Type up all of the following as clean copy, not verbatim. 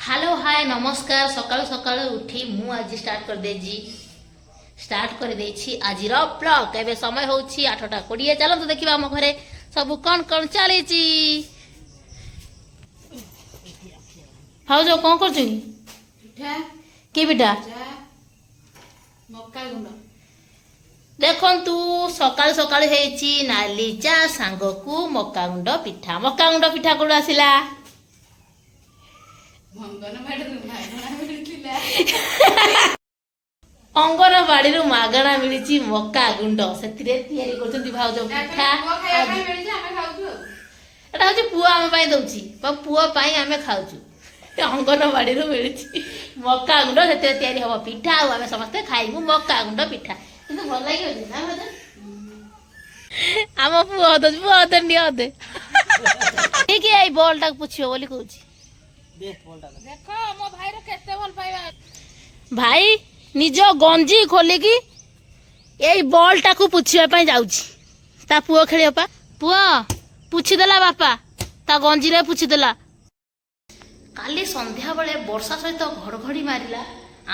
Hello hi नमस्कार सकाळु सकाळु उठी मु आज स्टार्ट कर देछि आज ब्लॉग एबे समय होछि 8:20 चलतो देखिबा हम घरे सब कौन कौन चली हाउ जो कौन कर कि बिटा देखु सकाळु सकाळु हेछि नाली चा सांग को मक्का गुंड पिठा कोड आसिला अंगनवाड़ी मागणा मिली मक्का गुंड से भाज पिठा एटा हूँ पुआ आम दौची पुआ आम खाऊ अंगनवाड़ी मिली मक्का गुंड से हम पिठा आम समस्ते खाइबू मक्का गुंड पिठा कि भल लगे आम पुआ पुआ नि अदे ठीक है बॉल टाक पुछियो बोली कहूँ देखो मो भाई रो केते भल पाइबा भाई निज गंजी खोलिकी यही बॉल टाकू पुछिया पई जाउची ता पुओ खेलियो पा पुओ पुछि देला बापा ता गंजी रे पुछि देला काली संध्या बेले वर्षा सहित घड़घड़ी मारिला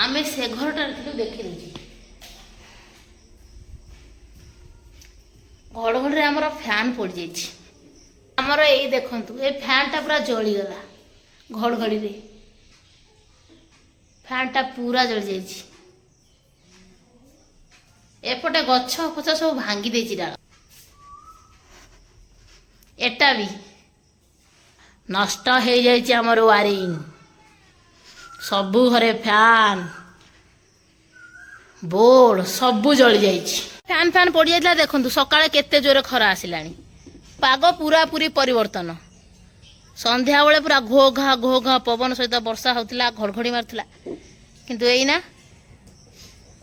आमे से घरटा थिलु देखि रुची घड़घड़ी रे हमर फैन पड़ जाइछि हमर एई देखंतु ए फैन टा पूरा जळी गला घड़घड़ी रे फैन टा पूरा जली जाइछि एपटे गछ फछ सब भांगी देछि डाल एटा भी नष्ट हो जाइछि हमर वायरिंग सबु घरे फैन बोर्ड सबु जली जाइछि फैन फैन पड़ जाइला देखंतु सकाळे केते जोरे खरा आसिलानी पाग पूरा पूरी परिवर्तन संध्या बेले पूरा घो घा पवन सहित वर्षा होता घड़घड़ी मारुला किंतु एइना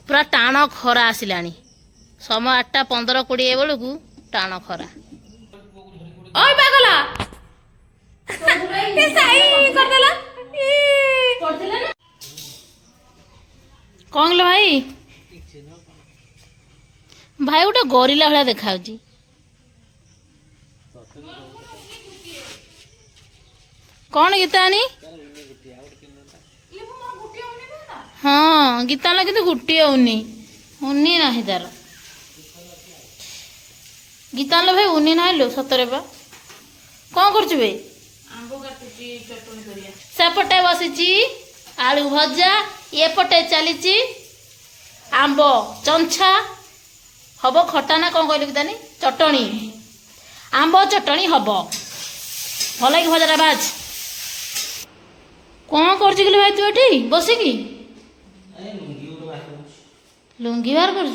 पूरा टाण खरा आसिलानी समय 8:15-20 बेलू टाण खरा ओय पागला के साई कर देला कौन लो भाई भाई गोटे गोरिला भला देखाउची कौन गीतानी हाँ गीता कि गोटे उन्नी ना तार गीता भाई उन्नी ना लो सतरे बा कौन कर सेपटे बसी आलू भजा ये पटे चली आंब चंछा हम खटा ना कौन कहल गीतानी चटणी आंब चटणी हम भल कि भजा बाज कौन कर भाई तू एठी बसिकी लुंगी बाहर कर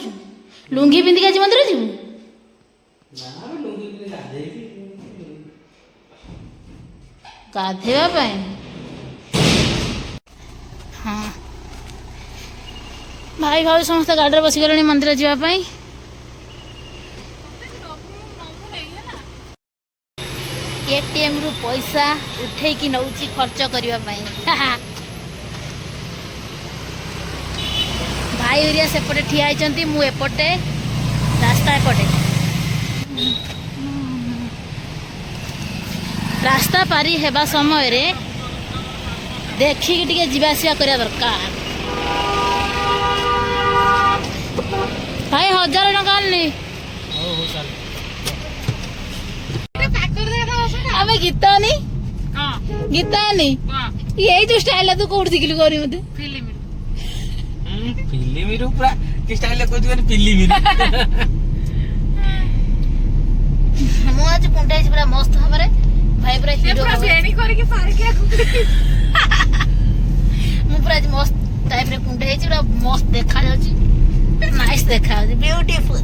लुंगी पिंधिक आज मंदिर जीवु गाधेवा हाँ भाई भाई समस्त गाड़ी में बसिगले मंदिर जावाई एटीएम रु पैसा उठे कि नौची खर्च करने भाई एरिया सेपटे ठिया होती मु एपटे रास्ता एपटे रास्ता पारी हेबा समय रे देखिकी टिके जीवासिया करिया दरकार भाई 1000 टका आनी अबे गीतानी गीतानी यही जो स्टाइल तू कोड सिखलु करी मते फिल्म रू पूरा कि स्टाइल को दिवन फिल्म हम आज कुंडे पूरा मस्त हमरे भाई पूरा हीरो पूरा बेणी करी के पार के मु पूरा आज मस्त टाइप रे कुंडे है पूरा मस्त देखा जाउची नाइस देखा जाउची ब्यूटीफुल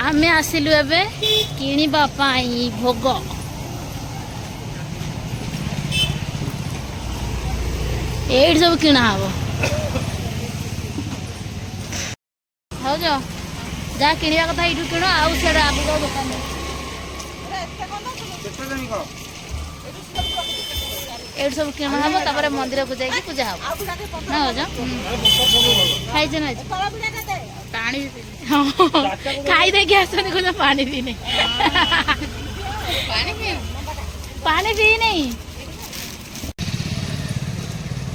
आमे आसिलु एबे किनिबा पाई भोग एड सब किना हबो हो जा जा किनिया कथा इडु किनो आउ सेडा आबु दुकान एड सब किना हबो तापर मंदिर को जाई पूजा हबो ना हो जा खाइ जे ना पानी खाई दे गैस ने कुछ पानी भी नहीं पानी भी नहीं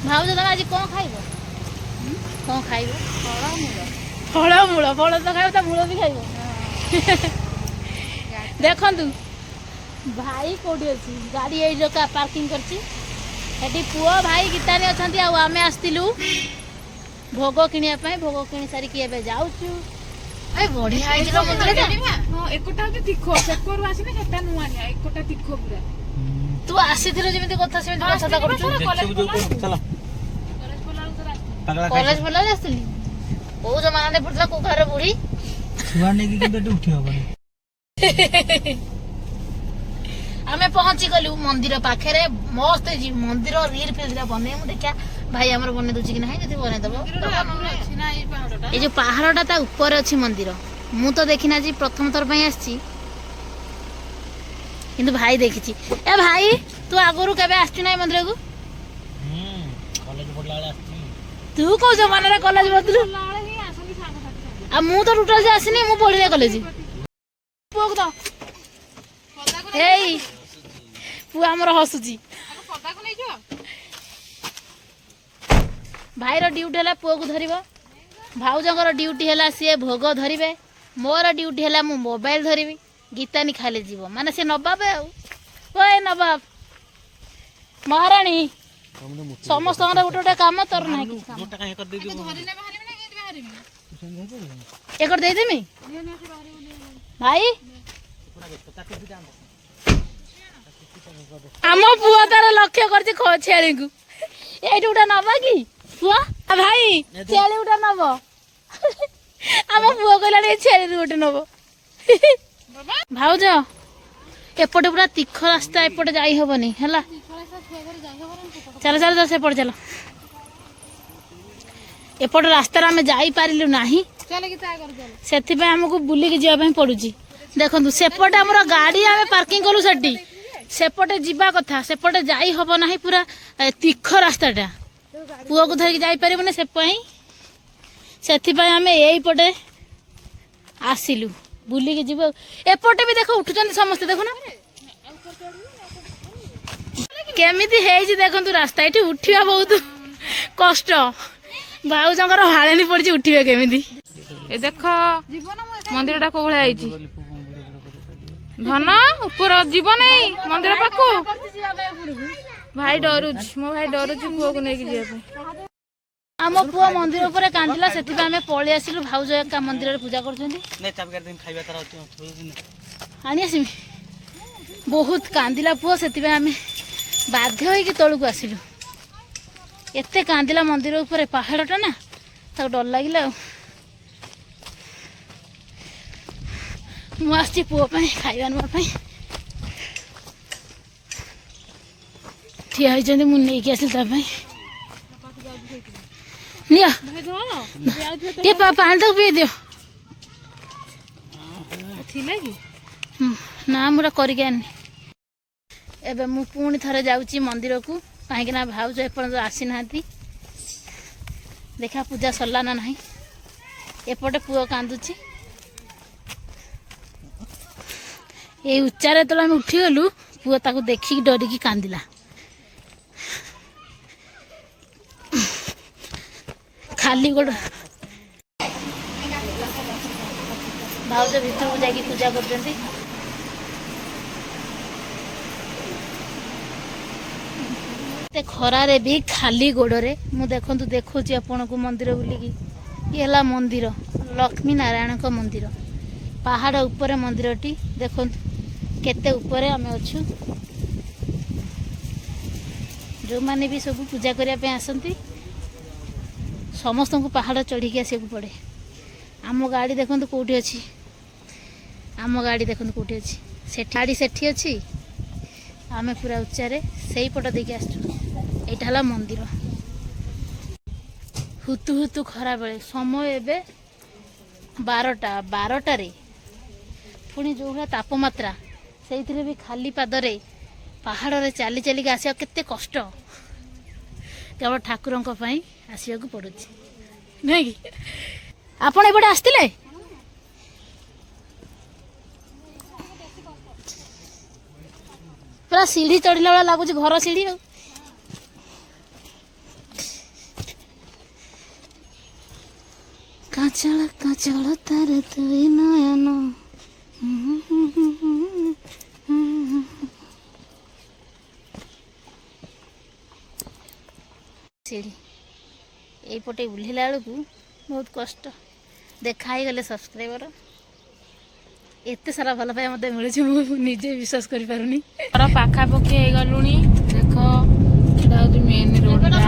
ଭାଉଜ ତମେ ଆଜି କଣ ଖାଇବ? କଣ ଖାଇବ? ଫଳମୂଳ ଫଳ ତ ଖାଇବ, ତା ମୂଳ ବି ଖାଇବ। ଦେଖନ୍ତୁ ଭାଇ କୋଉଠି ଅଛି, ଗାଡି ଏଇ ପାର୍କିଂ କରିଛି। ସେଠି ପୁଅ ଭାଇ ଗୀତାନି ଅଛନ୍ତି, ଆଉ ଆମେ ଆସିଥିଲୁ ଭୋଗ କିଣିବା ପାଇଁ। ଭୋଗ କିଣି ସାରିକି ଏବେ ଯାଉଛୁ। ବଢିଆ ହେଇଛି ମନ୍ଦିର। ଏକଟା ହଉଛି ତୀଖ, ସେକରୁ ଆସିଲେ ସେଟା ନୂଆ ନିଆ, ଏକଟା ତୀଖ ପୁରା। ତୁ ଆସିଥିଲୁ ଯେମିତି କଥା ସେମିତି କଥାବାର୍ତ୍ତା କରୁଛୁ। କଲେଜ ଫଲେଜ ଆସିଥିଲି। କୋଉ ଜମାନାରେ ପଡୁଥିଲା, କୋଉ ଘରେ ବୁଢୀ ଛୁଆ ନେଇକି କିନ୍ତୁ ଏଠି ଉଠି ହବନି। ଆମେ ପହଞ୍ଚି ଗଲୁ ମନ୍ଦିର ପାଖରେ। ମସ୍ତ ହେଇଛି ମନ୍ଦିର। ରିଲ ଫିଲ୍ ଦିଟା ବନେଇ, ମୁଁ ଦେଖିଆ ଭାଇ ଆମର ବନେଇ ଦଉଛି କି ନାହିଁ। ଯଦି ବନେଇଦବ। ଏଇ ଯୋଉ ପାହାଡଟା ତା ଉପରେ ଅଛି ମନ୍ଦିର। ମୁଁ ତ ଦେଖିନି, ଆଜି ପ୍ରଥମ ଥର ପାଇଁ ଆସିଛି, କିନ୍ତୁ ଭାଇ ଦେଖିଛି। ଏ ଭାଇ ତୁ ଆଗରୁ କେବେ ଆସିଛୁ ନାଇଁ ମନ୍ଦିରକୁ? କଲେଜ ପଢିଲା ବେଳେ ଆସିଛି। ତୁ କୋଉ ଜମାନାରେ କଲେଜ ପଢୁଥିଲୁ? ଆଉ ମୁଁ ତ ଟୋଟାଲ ଆସିନି, ମୁଁ ପଢିନି କଲେଜ। ପୁଅକୁ ତ ଏଇ ପୁଅ ଆମର ହସୁଛି। ଭାଇର ଡ୍ୟୁଟି ହେଲା ପୁଅକୁ ଧରିବ, ଭାଉଜଙ୍କର ଡ୍ୟୁଟି ହେଲା ସିଏ ଭୋଗ ଧରିବେ, ମୋର ଡ୍ୟୁଟି ହେଲା ମୁଁ ମୋବାଇଲ ଧରିବି। ଗୀତାନି ଖାଲି ଯିବ, ମାନେ ସେ ନବାବ। ଆଉ ଓଏ ନବାବ ମହାରାଣୀ, ସମସ୍ତଙ୍କର ଗୋଟେ ଗୋଟେ କାମ, ତୋର ନାହିଁ କିଛି କାମ। ଏକର ଦେଇଦେମି ଭାଇ। ଆମ ପୁଅ ତାର ଲକ୍ଷ୍ୟ କରିଛି ଛେଳିକୁ। ଏଇଠି ଗୋଟେ ନବ କି ପୁଅ? ଭାଇ ଛେଳି ଗୋଟେ ନବ। ଆମ ପୁଅ କହିଲାଣି ଏ ଛେଳିରୁ ଗୋଟେ ନବ। ଭାଉଜ ଏପଟେ ପୁରା ତୀଖ ରାସ୍ତା, ଏପଟେ ଯାଇ ହବନି ହେଲା। ଚାଲ ଚାଲ ଚାଲ ସେପଟେ ଚାଲ। ଏପଟ ରାସ୍ତାରେ ଆମେ ଯାଇପାରିଲୁ ନାହିଁ, ସେଥିପାଇଁ ଆମକୁ ବୁଲିକି ଯିବା ପାଇଁ ପଡୁଛି। ଦେଖନ୍ତୁ ସେପଟେ ଆମର ଗାଡି ଆମେ ପାର୍କିଂ କଲୁ, ସେଠି ସେପଟେ ଯିବା କଥା, ସେପଟେ ଯାଇ ହବ ନାହିଁ, ପୁରା ତୀଖ ରାସ୍ତାଟା। ପୁଅକୁ ଧରିକି ଯାଇପାରିବୁନି, ସେଥିପାଇଁ ଆମେ ଏଇପଟେ ଆସିଲୁ, ବୁଲିକି ଯିବୁ। ଏପଟେ ବି ଦେଖ ଉଠୁଛନ୍ତି ସମସ୍ତେ, ଦେଖୁନ କେମିତି ହେଇଛି। ଦେଖନ୍ତୁ ରାସ୍ତା, ଏଠି ଉଠିବା ବହୁତ କଷ୍ଟ। ଭାଉଜଙ୍କର ହାଳେନି ପଡିଛି, ଉଠିବେ କେମିତି। ଏ ଦେଖ ମନ୍ଦିର ଟା କୋଉ ଭଳିଆ ହେଇଛି। ଧନ ଉପର ଯିବ ନାଇଁ ମନ୍ଦିର ପାଖକୁ। ଭାଇ ଡରୁଛି, ମୋ ଭାଇ ଡରୁଛି ପୁଅକୁ ନେଇକି ଯିବା ପାଇଁ। ଆମ ପୁଅ ମନ୍ଦିର ଉପରେ କାନ୍ଦିଲା, ସେଥିପାଇଁ ଆମେ ପଳେଇ ଆସିଲୁ। ଭାଉଜ ଏକା ମନ୍ଦିରରେ ପୂଜା କରୁଛନ୍ତି। ଆଣି ଆସିବି। ବହୁତ କାନ୍ଦିଲା ପୁଅ, ସେଥିପାଇଁ ଆମେ ବାଧ୍ୟ ହେଇକି ତଳକୁ ଆସିଲୁ। ଏତେ କାନ୍ଦିଲା ମନ୍ଦିର ଉପରେ, ପାହାଡଟା ନା, ତାକୁ ଡର ଲାଗିଲା। ଆଉ ମୁଁ ଆସିଛି ପୁଅ ପାଇଁ ଖାଇବା ନେବା ପାଇଁ। ଠିଆ ହେଇଛନ୍ତି, ମୁଁ ନେଇକି ଆସିଲି ତା ପାଇଁ। ନିଅ ଟିକେ ପାଣି ତାକୁ ପିଇ ଦିଅ। ନା ମୁଁ କରିକି ଆଣିନି। ଏବେ ମୁଁ ପୁଣି ଥରେ ଯାଉଛି ମନ୍ଦିରକୁ, କାହିଁକି ନା ଭାଉଜ ଏପର୍ଯ୍ୟନ୍ତ ଆସିନାହାନ୍ତି। ଦେଖିଆ ପୂଜା ସରିଲା ନା ନାହିଁ। ଏପଟେ ପୁଅ କାନ୍ଦୁଛି। ଏଇ ଉଚ୍ଚାରେ ଯେତେବେଳେ ଆମେ ଉଠିଗଲୁ, ପୁଅ ତାକୁ ଦେଖିକି ଡରିକି କାନ୍ଦିଲା। ଖାଲି ଗୋଡ଼। ଭାଉଜ ଭିତରକୁ ଯାଇକି ପୂଜା କରୁଛନ୍ତି। ଏତେ ଖରାରେ ବି ଖାଲି ଗୋଡ଼ରେ ମୁଁ ଦେଖୁଛି ଆପଣଙ୍କୁ ମନ୍ଦିର ବୁଲିକି। ଇଏ ହେଲା ମନ୍ଦିର, ଲକ୍ଷ୍ମୀ ନାରାୟଣଙ୍କ ମନ୍ଦିର। ପାହାଡ଼ ଉପରେ ମନ୍ଦିରଟି, ଦେଖନ୍ତୁ କେତେ ଉପରେ ଆମେ ଅଛୁ। ଯେଉଁମାନେ ବି ସବୁ ପୂଜା କରିବା ପାଇଁ ଆସନ୍ତି, ସମସ୍ତଙ୍କୁ ପାହାଡ଼ ଚଢ଼ିକି ଆସିବାକୁ ପଡ଼େ। ଆମ ଗାଡ଼ି ଦେଖନ୍ତୁ କେଉଁଠି ଅଛି, ଗାଡ଼ି ସେଠି ଅଛି। ଆମେ ପୁରା ଉଚ୍ଚାରେ ସେଇପଟ ଦେଇକି ଆସିଛୁ। ଏଇଟା ହେଲା ମନ୍ଦିର। ହୁତୁ ହୁତୁ ଖରା ବେଳେ, ସମୟ ଏବେ 12ଟାରେ ପୁଣି ଯେଉଁ ଭଳିଆ ତାପମାତ୍ରା, ସେଇଥିରେ ବି ଖାଲି ପାଦରେ ପାହାଡ଼ରେ ଚାଲି ଚାଲିକି ଆସିବା କେତେ କଷ୍ଟ। କେବଳ ଠାକୁରଙ୍କ ପାଇଁ ଆସିବାକୁ ପଡୁଛି, ନୁହେଁ କି? ଆପଣ ଏପଟେ ଆସିଥିଲେ? ପୁରା ସିଢି ଚଢିଲା ଭଳିଆ ଲାଗୁଛି, ଘର ସିଢି। ଆଉ କାଜଳ କାଜଳ ତାର ଦୁଇ ନୟନ ସିଡ଼ି ଏଇପଟେ ଓହ୍ଲେଇଲା ବେଳକୁ ବହୁତ କଷ୍ଟ। ଦେଖା ହେଇଗଲେ ସବସ୍କ୍ରାଇବର ଏତେ ସାରା ଭଲ ପାଇବା ମୋତେ ମିଳୁଛି ମୁଁ ନିଜେ ବିଶ୍ୱାସ କରିପାରୁନି। ଘର ପାଖାପାଖି ହେଇଗଲୁଣି। ଦେଖ ଏଇଟା ହଉଛି ମେନ୍ ରୋଡଟା।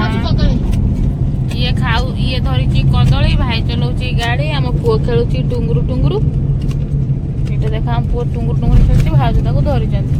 ଇଏ ଧରିଛି କଦଳୀ, ଭାଇ ଚଲାଉଛି ଗାଡି, ଆମ ପୁଅ ଖେଳୁଛି ଟୁଙ୍ଗୁରୁ ଟୁଙ୍ଗୁରୁ। ଏଇଟା ଦେଖ ଆମ ପୁଅ ଟୁଙ୍ଗୁରୁ ଟୁଙ୍ଗୁରୁ ଖେଳୁଛି, ଭାଉଜ ତାକୁ ଧରିଛନ୍ତି।